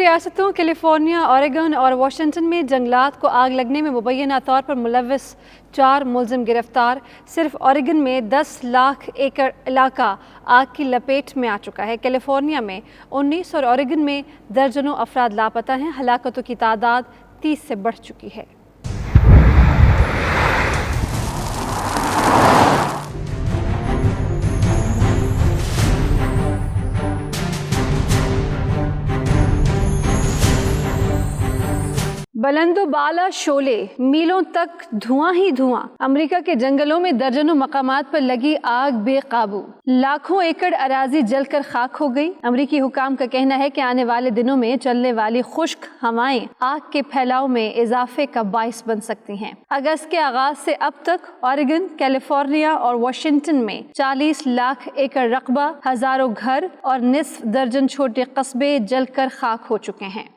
ریاستوں کیلیفورنیا، اوریگن اور واشنگٹن میں جنگلات کو آگ لگنے میں مبینہ طور پر ملوث 4 ملزم گرفتار۔ صرف اوریگن میں 10 لاکھ ایکڑ علاقہ آگ کی لپیٹ میں آ چکا ہے۔ کیلیفورنیا میں 19 اور اوریگن میں درجنوں افراد لاپتہ ہیں۔ ہلاکتوں کی تعداد 30 سے بڑھ چکی ہے۔ بلند و بالا شعلے، میلوں تک دھواں ہی دھواں۔ امریکہ کے جنگلوں میں درجنوں مقامات پر لگی آگ بے قابو، لاکھوں ایکڑ اراضی جل کر خاک ہو گئی۔ امریکی حکام کا کہنا ہے کہ آنے والے دنوں میں چلنے والی خشک ہوائیں آگ کے پھیلاؤ میں اضافے کا باعث بن سکتی ہیں۔ اگست کے آغاز سے اب تک اوریگن، کیلیفورنیا اور واشنگٹن میں 40 لاکھ ایکڑ رقبہ، ہزاروں گھر اور نصف درجن چھوٹے قصبے جل کر خاک ہو چکے ہیں۔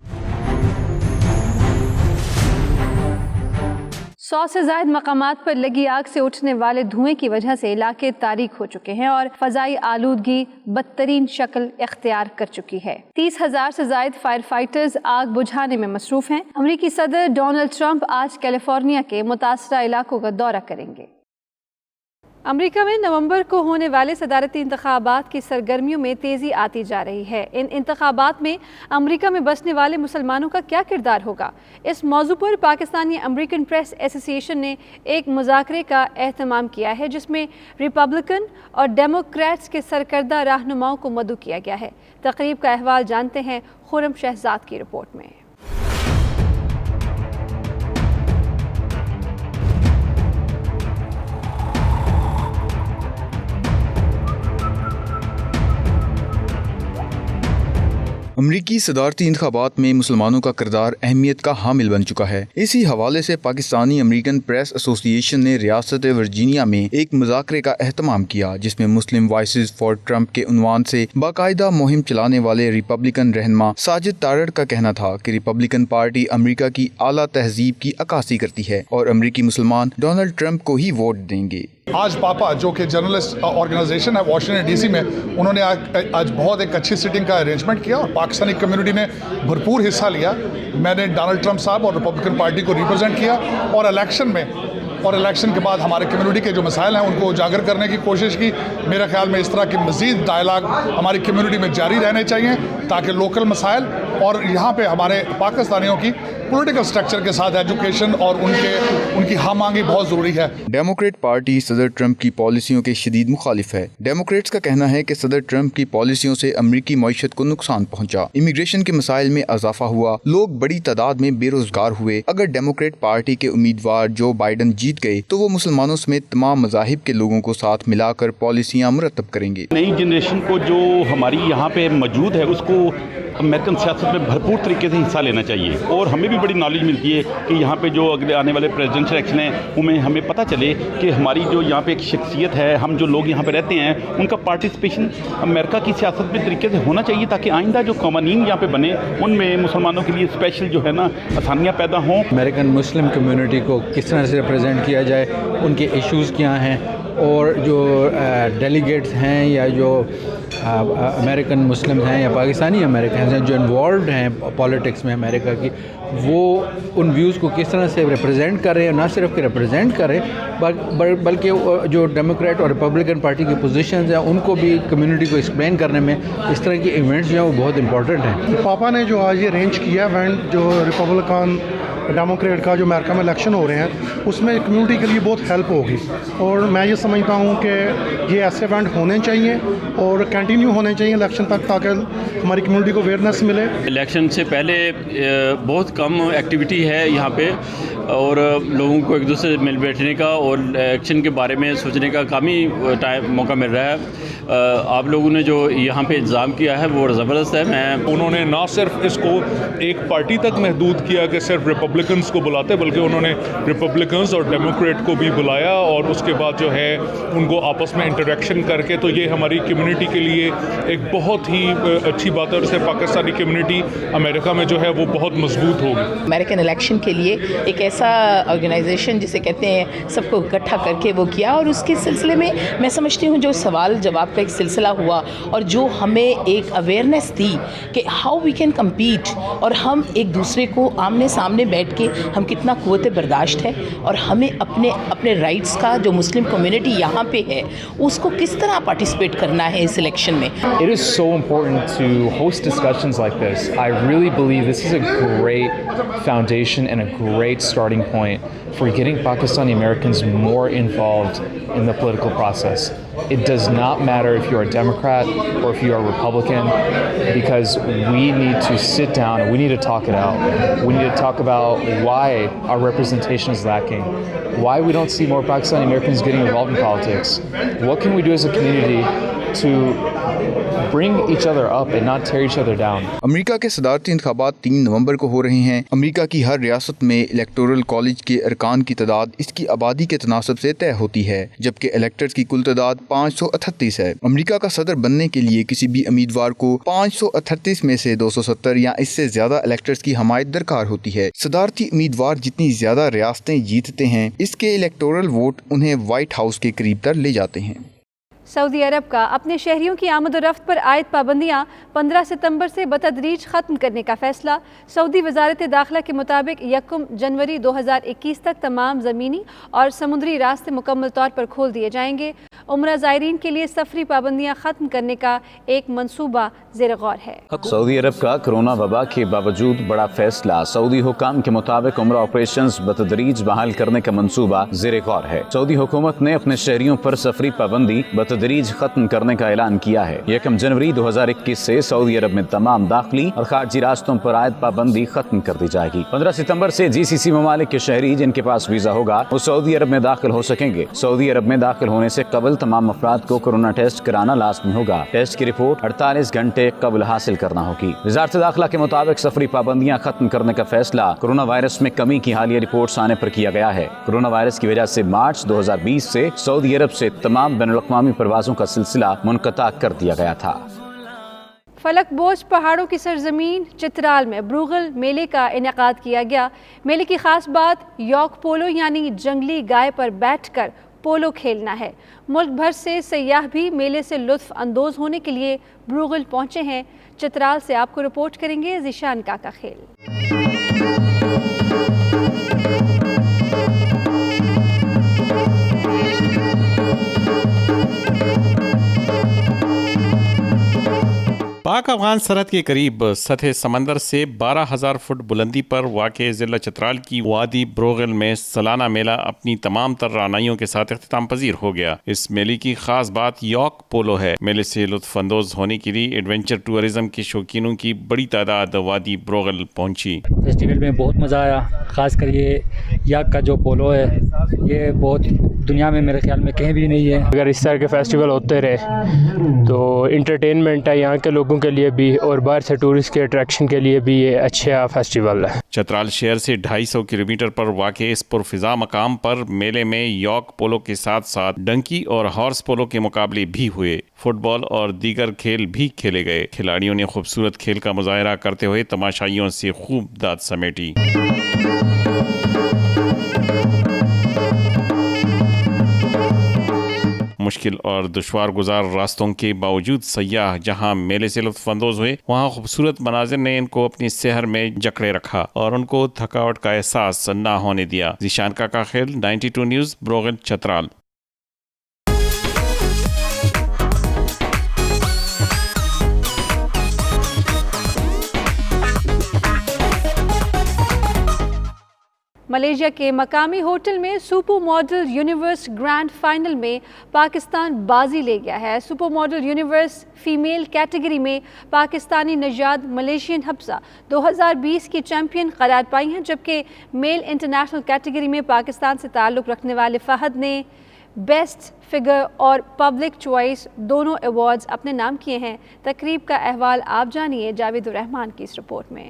100 سے زائد مقامات پر لگی آگ سے اٹھنے والے دھوئیں کی وجہ سے علاقے تاریک ہو چکے ہیں اور فضائی آلودگی بدترین شکل اختیار کر چکی ہے۔ 30,000 سے زائد فائر فائٹرز آگ بجھانے میں مصروف ہیں۔ امریکی صدر ڈونلڈ ٹرمپ آج کیلیفورنیا کے متاثرہ علاقوں کا دورہ کریں گے۔ امریکہ میں نومبر کو ہونے والے صدارتی انتخابات کی سرگرمیوں میں تیزی آتی جا رہی ہے۔ ان انتخابات میں امریکہ میں بسنے والے مسلمانوں کا کیا کردار ہوگا؟ اس موضوع پر پاکستانی امریکن پریس ایسوسی ایشن نے ایک مذاکرے کا اہتمام کیا ہے جس میں ریپبلکن اور ڈیموکریٹس کے سرکردہ رہنماؤں کو مدعو کیا گیا ہے۔ تقریب کا احوال جانتے ہیں خرم شہزاد کی رپورٹ میں۔ امریکی صدارتی انتخابات میں مسلمانوں کا کردار اہمیت کا حامل بن چکا ہے۔ اسی حوالے سے پاکستانی امریکن پریس ایسوسی ایشن نے ریاست ورجینیا میں ایک مذاکرے کا اہتمام کیا جس میں مسلم وائسز فار ٹرمپ کے عنوان سے باقاعدہ مہم چلانے والے ریپبلکن رہنما ساجد تارڑ کا کہنا تھا کہ ریپبلکن پارٹی امریکہ کی اعلیٰ تہذیب کی عکاسی کرتی ہے اور امریکی مسلمان ڈونلڈ ٹرمپ کو ہی ووٹ دیں گے۔ آج پاپا جو کہ جرنلسٹ آرگنائزیشن ہے واشنگٹن ڈی سی میں، انہوں نے آج بہت ایک اچھی سیٹنگ کا ارینجمنٹ کیا اور پاکستانی کمیونٹی نے بھرپور حصہ لیا۔ میں نے ڈونلڈ ٹرمپ صاحب اور ریپبلکن پارٹی کو ریپرزینٹ کیا اور الیکشن کے بعد ہمارے کمیونٹی کے جو مسائل ہیں ان کو اجاگر کرنے کی کوشش کی۔ میرے خیال میں اس طرح کی مزید ڈائلاگ ہماری کمیونٹی میں جاری رہنے چاہیے تاکہ لوکل مسائل اور یہاں پہ ہمارے پاکستانیوں کی پولیٹیکل سٹرکچر کے ساتھ ایجوکیشن اور ان کی ہم آہنگی بہت ضروری ہے۔ ڈیموکریٹ پارٹی صدر ٹرمپ کی پالیسیوں کے شدید مخالف ہے۔ ڈیموکریٹس کا کہنا ہے کہ صدر ٹرمپ کی پالیسیوں سے امریکی معیشت کو نقصان پہنچا، امیگریشن کے مسائل میں اضافہ ہوا، لوگ بڑی تعداد میں بے روزگار ہوئے۔ اگر ڈیموکریٹ پارٹی کے امیدوار جو بائیڈن جیت گئے تو وہ مسلمانوں سمیت تمام مذاہب کے لوگوں کو ساتھ ملا کر پالیسیاں مرتب کریں گے۔ نئی جنریشن کو جو ہماری یہاں پہ موجود ہے اس کو امریکن سیاست میں بھرپور طریقے سے حصہ لینا چاہیے اور ہمیں بھی بڑی نالج ملتی ہے کہ یہاں پہ جو اگلے آنے والے پریزیڈنشل الیکشن ہیں ان میں ہمیں پتہ چلے کہ ہماری جو یہاں پہ ایک شخصیت ہے، ہم جو لوگ یہاں پہ رہتے ہیں ان کا پارٹیسپیشن امریکہ کی سیاست میں طریقے سے ہونا چاہیے تاکہ آئندہ جو قوانین یہاں پہ بنے ان میں مسلمانوں کے لیے اسپیشل جو ہے نا آسانیاں پیدا ہوں۔ امریکن مسلم کمیونٹی کو کس طرح سے ریپرزینٹ کیا جائے، ان کے ایشوز کیا ہیں، اور جو ڈیلیگیٹس ہیں یا جو امریکن مسلم ہیں یا پاکستانی امریکنز ہیں جو انوالوڈ ہیں پالیٹکس میں امریکہ کی، وہ ان ویوز کو کس طرح سے ریپرزینٹ کر رہے ہیں، نہ صرف کہ ریپرزینٹ کریں بلکہ جو ڈیموکریٹ اور ریپبلکن پارٹی کی پوزیشنز ہیں ان کو بھی کمیونٹی کو ایکسپلین کرنے میں اس طرح کی ایونٹس جو ہیں وہ بہت امپورٹنٹ ہیں۔ پاپا نے جو آج یہ ارینج کیا ایونٹ جو ریپبلکن ڈیموکریٹ کا جو امریکہ میں الیکشن ہو رہے ہیں اس میں کمیونٹی کے لیے بہت ہیلپ ہوگی اور میں یہ سمجھتا ہوں کہ یہ ایسے ایونٹ ہونے چاہیے اور کنٹینیو ہونے چاہیے الیکشن تک تاکہ ہماری کمیونٹی کو اویئرنیس ملے۔ الیکشن سے پہلے بہت کم ایکٹیویٹی ہے یہاں پہ اور لوگوں کو ایک دوسرے سے مل بیٹھنے کا اور الیکشن کے بارے میں سوچنے کا کم ہی موقع مل رہا ہے۔ آپ لوگوں نے جو یہاں پہ انتظام کیا ہے وہ زبردست ہے۔ انہوں نے نہ صرف اس کو ایک پارٹی تک محدود کیا کہ صرف ریپبلکنز کو بلاتے بلکہ انہوں نے ریپبلکنز اور ڈیموکریٹ کو بھی بلایا اور اس کے بعد جو ہے ان کو آپس میں انٹریکشن کر کے، تو یہ ہماری کمیونٹی کے لیے ایک بہت ہی اچھی بات ہے اور اس سے پاکستانی کمیونٹی امریکہ میں جو ہے وہ بہت مضبوط ہوگی۔ امریکن الیکشن کے لیے ایک ایسا آرگنائزیشن جسے کہتے ہیں سب کو اکٹھا کر کے وہ کیا اور اس کے سلسلے میں میں سمجھتی ہوں جو سوال جواب کا ایک سلسلہ ہوا اور جو ہمیں ایک اویئرنیس دی کہ ہاؤ وی کین کمپیٹ اور ہم ایک دوسرے کو آمنے سامنے بیٹھ کے ہم کتنا قوت برداشت ہے اور ہمیں اپنے رائٹس کا جو مسلم کمیونٹی یہاں پہ ہے اس کو کس طرح پارٹیسپیٹ کرنا ہے اس الیکشن میں. It is so important to host discussions like this. I really believe this is a great foundation and a great starting point for getting Pakistani Americans more involved in the political process. It does not matter if you're a Democrat or if you're a Republican, because we need to sit down and we need to talk it out. We need to talk about why our representation is lacking, why we don't see more Pakistani Americans getting involved in politics. What can we do as a community to bring each other up and not tear each other down. امریکہ کے صدارتی انتخابات 3 نومبر کو ہو رہے ہیں. امریکہ کی ہر ریاست میں electoral college کے ارکان کی تعداد اس کی آبادی کے تناسب سے طے ہوتی ہے، جبکہ الیکٹرز کی کل تعداد 538 ہے. امریکہ کا صدر بننے کے لیے کسی بھی امیدوار کو 538 میں سے 270 یا اس سے زیادہ الیکٹرز کی حمایت درکار ہوتی ہے. صدارتی امیدوار جتنی زیادہ ریاستیں جیتتے ہیں، اس کے الیکٹورل ووٹ انہیں وائٹ ہاؤس کے قریب تر لے جاتے ہیں. سعودی عرب کا اپنے شہریوں کی آمد و رفت پر عائد پابندیاں 15 ستمبر سے بتدریج ختم کرنے کا فیصلہ. سعودی وزارت داخلہ کے مطابق 1 جنوری 2021 تک تمام زمینی اور سمندری راستے مکمل طور پر کھول دیے جائیں گے. عمرہ زائرین کے لیے سفری پابندیاں ختم کرنے کا ایک منصوبہ زیر غور ہے. سعودی عرب کا کرونا وبا کے باوجود بڑا فیصلہ. سعودی حکام کے مطابق عمرہ آپریشنز بتدریج بحال کرنے کا منصوبہ زیر غور ہے. سعودی حکومت نے اپنے شہریوں پر سفری پابندی بتدریج ختم کرنے کا اعلان کیا ہے. 1 جنوری 2021 سے سعودی عرب میں تمام داخلی اور خارجی راستوں پر عائد پابندی ختم کر دی جائے گی. 15 ستمبر سے GCC ممالک کے شہری جن کے پاس ویزا ہوگا وہ سعودی عرب میں داخل ہو سکیں گے. سعودی عرب میں داخل ہونے سے قبل تمام افراد کو کورونا ٹیسٹ کرانا لازمی ہوگا. ٹیسٹ کی رپورٹ 48 گھنٹے قبل حاصل کرنا ہوگی. وزارت داخلہ کے مطابق سفری پابندیاں ختم کرنے کا فیصلہ کورونا وائرس میں کمی کی حالیہ رپورٹس آنے پر کیا گیا ہے. کورونا وائرس کی وجہ سے مارچ 2020 سے سعودی عرب سے تمام بین الاقوامی پروازوں کا سلسلہ منقطع کر دیا گیا تھا. فلک بوجھ پہاڑوں کی سرزمین چترال میں بروغل میلے کا انعقاد کیا گیا. میلے کی خاص بات یوک پولو یعنی جنگلی گائے پر بیٹھ کر پولو کھیلنا ہے. ملک بھر سے سیاح بھی میلے سے لطف اندوز ہونے کے لیے بروغل پہنچے ہیں. چترال سے آپ کو رپورٹ کریں گے ذیشان کاکا خیل. پاک افغان سرحد کے قریب سطح سمندر سے 12,000 فٹ بلندی پر واقع ضلع چترال کی وادی بروغل میں سالانہ میلہ اپنی تمام تر رعنائیوں کے ساتھ اختتام پذیر ہو گیا. اس میلے کی خاص بات یوک پولو ہے. میلے سے لطف اندوز ہونے کے لیے ایڈونچر ٹورزم کے شوقینوں کی بڑی تعداد وادی بروغل پہنچی. فیسٹیول میں بہت مزہ آیا. خاص کر یہ یاک کا جو پولو ہے یہ بہت دنیا میں میرے خیال میں کہیں بھی نہیں ہے. اگر اس طرح کے فیسٹیول ہوتے رہے تو انٹرٹینمنٹ ہے یہاں کے لوگوں کے لیے بھی اور باہر سے ٹورسٹ کے اٹریکشن کے لیے بھی یہ اچھا فیسٹیول ہے. چترال شہر سے 250 کلومیٹر پر واقع اس پرفضا مقام پر میلے میں یوک پولو کے ساتھ ساتھ ڈنکی اور ہارس پولو کے مقابلے بھی ہوئے. فٹ بال اور دیگر کھیل بھی کھیلے گئے. کھلاڑیوں نے خوبصورت کھیل کا مظاہرہ کرتے ہوئے تماشائیوں سے خوب داد سمیٹی. مشکل اور دشوار گزار راستوں کے باوجود سیاح جہاں میلے سے لطف اندوز ہوئے وہاں خوبصورت مناظر نے ان کو اپنی سحر میں جکڑے رکھا اور ان کو تھکاوٹ کا احساس نہ ہونے دیا. ذیشان کاکا خیل 92 نیوز بروغل چترال. ملیشیا کے مقامی ہوٹل میں super model universe grand final میں پاکستان بازی لے گیا ہے. Super model universe female category میں پاکستانی نژاد ملیشین حفصہ 2020 کی چیمپئن قرار پائی ہیں، جبکہ میل انٹرنیشنل کیٹیگری میں پاکستان سے تعلق رکھنے والے فہد نے بیسٹ فگر اور پبلک چوائس دونوں ایوارڈز اپنے نام کیے ہیں. تقریب کا احوال آپ جانیے جاوید الرحمان کی اس رپورٹ میں.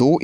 2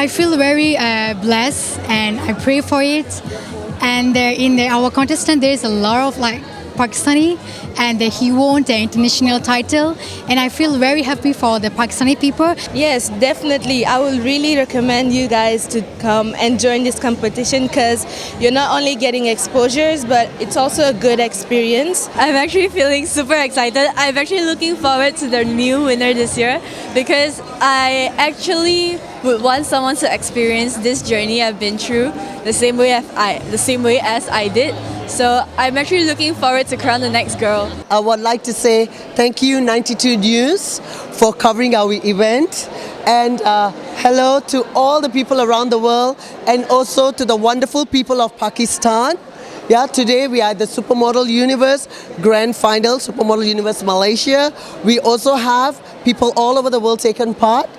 I feel very blessed and I pray for it. And our contestant, there is a lot of Pakistani, and he won the international title, and I feel very happy for the Pakistani people. Yes, definitely. I will really recommend you guys to come and join this competition because you're not only getting exposures, but it's also a good experience. I'm actually feeling super excited. I'm actually looking forward to the new winner this year because I actually would want someone to experience this journey I've been through the same way as I did. So I'm actually looking forward to crown the next girl. I would like to say thank you 92 News for covering our event, and hello to all the people around the world and also to the wonderful people of Pakistan. Yeah, today we are at the Supermodel Universe Grand Final, Supermodel Universe Malaysia. We also have people all over the world taking part.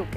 UK।